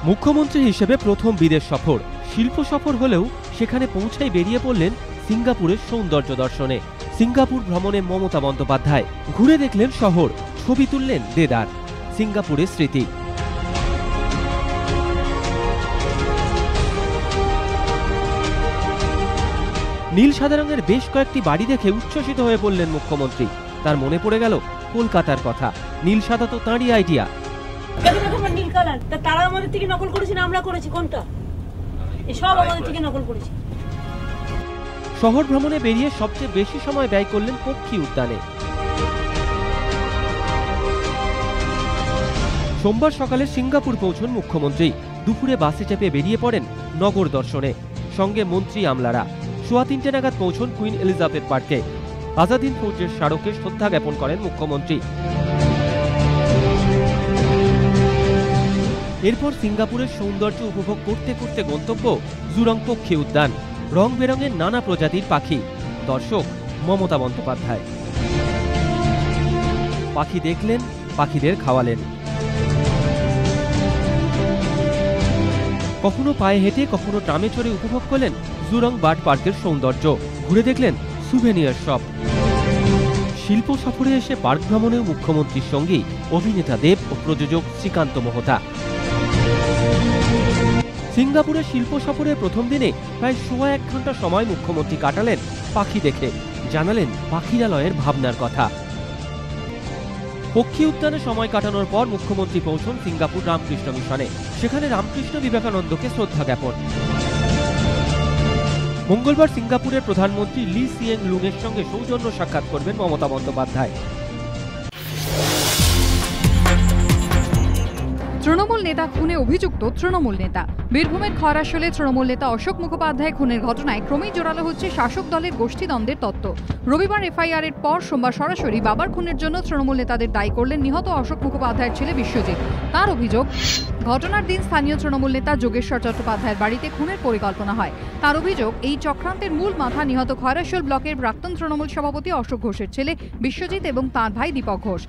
মুখ্যমন্ত্রী হিসেবে প্রথম বিদেশ সফর, শিল্প সফর হলেও সেখানে পৌঁছাই বেরিয়ে পড়লেন সিঙ্গাপুরের সৌন্দর্য দর্শনে। সিঙ্গাপুর ভ্রমণে মমতা বন্দ্যোপাধ্যায় ঘুরে দেখলেন শহর, ছবি তুললেন দেদার। সিঙ্গাপুরের স্মৃতি। নীল সাদা রঙের বেশ কয়েকটি বাড়ি দেখে উচ্ছ্বসিত হয়ে পড়লেন মুখ্যমন্ত্রী। তার মনে পড়ে গেল কলকাতার কথা। নীল সাদা তো তাঁরই আইডিয়া। নীল কালার তারা আমাদের থেকে নকল করেছে না আমরা করেছি? কোনটা? সব আমাদের থেকে নকল করেছে। শহর ভ্রমণে বেরিয়ে সবচেয়ে বেশি সময় ব্যয় করলেন পক্ষী উদ্যানে। সোমবার সকালে সিঙ্গাপুর পৌঁছন মুখ্যমন্ত্রী। দুপুরে বাসে চেপে বেরিয়ে পড়েন নগর দর্শনে, সঙ্গে মন্ত্রী আমলারা। 3:15 নাগাদ পৌঁছন কুইন এলিজাবেথ পার্কে। আজাদিন ফৌজের স্মারকে শ্রদ্ধা জ্ঞাপন করেন মুখ্যমন্ত্রী। এরপর সিঙ্গাপুরের সৌন্দর্য উপভোগ করতে করতে গন্তব্য জুরং পক্ষী উদ্যান। রং বেরঙের নানা প্রজাতির পাখি। দর্শক মমতা বন্দ্যোপাধ্যায়। পাখি দেখলেন, পাখিদের খাওয়ালেন। কখনো পায়ে হেঁটে, কখনো ট্রামে চড়ে উপভোগ করলেন জুরং বার্ড পার্কের সৌন্দর্য। ঘুরে দেখলেন সুভেনিয়ার শপ। শিল্প সফরে এসে পার্ক ভ্রমণেও মুখ্যমন্ত্রীর সঙ্গেই অভিনেতা দেব ও প্রযোজক শ্রীকান্ত মোহতা। সিঙ্গাপুরের শিল্প সফরের প্রথম দিনে প্রায় 1.25 ঘন্টা সময় মুখ্যমন্ত্রী কাটালেন পাখি দেখে। জানালেন পাখিরালয়ের ভাবনার কথা। পক্ষী উদ্যানে সময় কাটানোর পর মুখ্যমন্ত্রী পৌঁছন সিঙ্গাপুর রামকৃষ্ণ মিশনে। সেখানে রামকৃষ্ণ বিবেকানন্দকে শ্রদ্ধা জ্ঞাপন। মঙ্গলবার সিঙ্গাপুরের প্রধানমন্ত্রী লি সিয়েং লুংয়ের সঙ্গে সৌজন্য সাক্ষাৎ করবেন মমতা বন্দ্যোপাধ্যায়। তৃণমূল নেতা খুনে অভিযুক্ত তৃণমূল নেতা। বীরভূমের খয়রাশোলে তৃণমূল নেতা অশোক মুখোপাধ্যায় খুনের ঘটনায় ক্রমেই জোরালো হচ্ছে শাসক দলের গোষ্ঠীদ্বন্দ্বের তত্ত্ব। রবিবার এফআইআর এর পর সোমবার সরাসরি বাবার খুনের জন্য তৃণমূল নেতাদের দায়ী করলেন নিহত অশোক মুখোপাধ্যায়ের ছেলে বিশ্বজিৎ। তার অভিযোগ, ঘটনার দিন স্থানীয় তৃণমূল নেতা যোগেশ্বর চট্টোপাধ্যায়ের বাড়িতে খুনের পরিকল্পনা হয়। তার অভিযোগ, এই চক্রান্তের মূল মাথা নিহত খয়রাশোল ব্লকের প্রাক্তন তৃণমূল সভাপতি অশোক ঘোষের ছেলে বিশ্বজিৎ এবং তাঁর ভাই দীপক ঘোষ।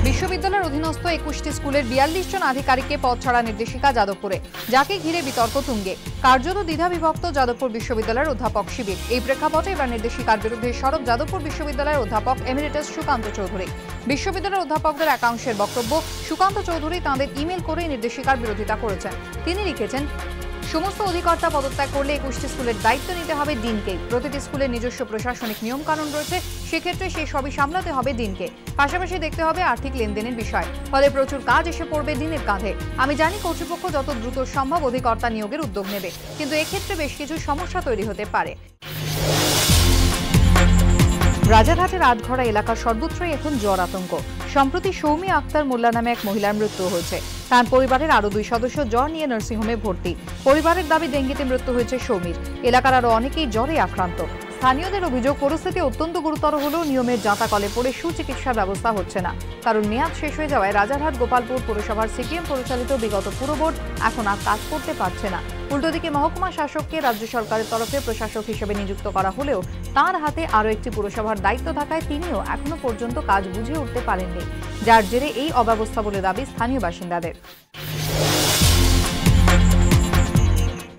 বিশ্ববিদ্যালয়ের অধীনস্থ 21টি স্কুলের 42 জন আধিকারিককে পদ ছাড়া নির্দেশিকা যাদবপুরে, যাকে ঘিরে বিতর্ক তুঙ্গে। কার্যত দ্বিধাবিভক্ত যাদবপুর বিশ্ববিদ্যালয়ের অধ্যাপক শিবির। এই প্রেক্ষাপটে এবার নির্দেশিকার বিরুদ্ধে সরব যাদবপুর বিশ্ববিদ্যালয়ের অধ্যাপক এমিরেটাস সুকান্ত চৌধুরী। বিশ্ববিদ্যালয়ের অধ্যাপকদের একাংশের বক্তব্য, সুকান্ত চৌধুরী তাঁদের ইমেল করে নির্দেশিকার বিরোধিতা করেছেন। তিনি লিখেছেন, সমস্ত অধিকর্তা পদত্যাগ করলে 21টি স্কুলের দায়িত্ব নিতে হবে ডিনকে। প্রতিটি স্কুলের নিজস্ব প্রশাসনিক নিয়মকানুন রয়েছে, সেক্ষেত্রে সেই সবই সামলাতে হবে ডিনকে। পাশাপাশি দেখতে হবে আর্থিক লেনদেনের বিষয়। ফলে প্রচুর কাজ এসে পড়বে ডিনের কাঁধে। আমি জানি কর্তৃপক্ষ যত দ্রুত সম্ভব অধিকর্তা নিয়োগের উদ্যোগ নেবে, কিন্তু এক্ষেত্রে বেশ কিছু সমস্যা তৈরি হতে পারে। রাজারহাটের আটঘরা এলাকার সর্বত্রই এখন জ্বর আতঙ্ক। সম্প্রতি সৌমি আক্তার মোল্লা নামে এক মহিলার মৃত্যু হয়েছে। তার পরিবারের আরো 2 সদস্য জ্বর নিয়ে নার্সিংহোমে ভর্তি। পরিবারের দাবি ডেঙ্গিতে মৃত্যু হয়েছে সৌমির। এলাকার আরো অনেকেই জ্বরে আক্রান্ত। স্থানীয়দের অভিযোগ, পরিস্থিতি অত্যন্ত গুরুতর হলেও নিয়মের জাঁতাকলে পড়ে সুচিকিৎসার ব্যবস্থা হচ্ছে না। কারণ মেয়াদ শেষ হয়ে যাওয়ায় রাজারহাট গোপালপুর পৌরসভার সিপিএম পরিচালিত বিগত পুরো বোর্ড এখন আর কাজ করতে পারছে না। উল্টোদিকে মহকুমা শাসককে রাজ্য সরকারের তরফে প্রশাসক হিসেবে নিযুক্ত করা হলেও তার হাতে আরও একটি পুরসভার দায়িত্ব থাকায় তিনিও এখনো পর্যন্ত কাজ বুঝে উঠতে পারেননি, যার জেরে এই অব্যবস্থা বলে দাবি স্থানীয় বাসিন্দাদের।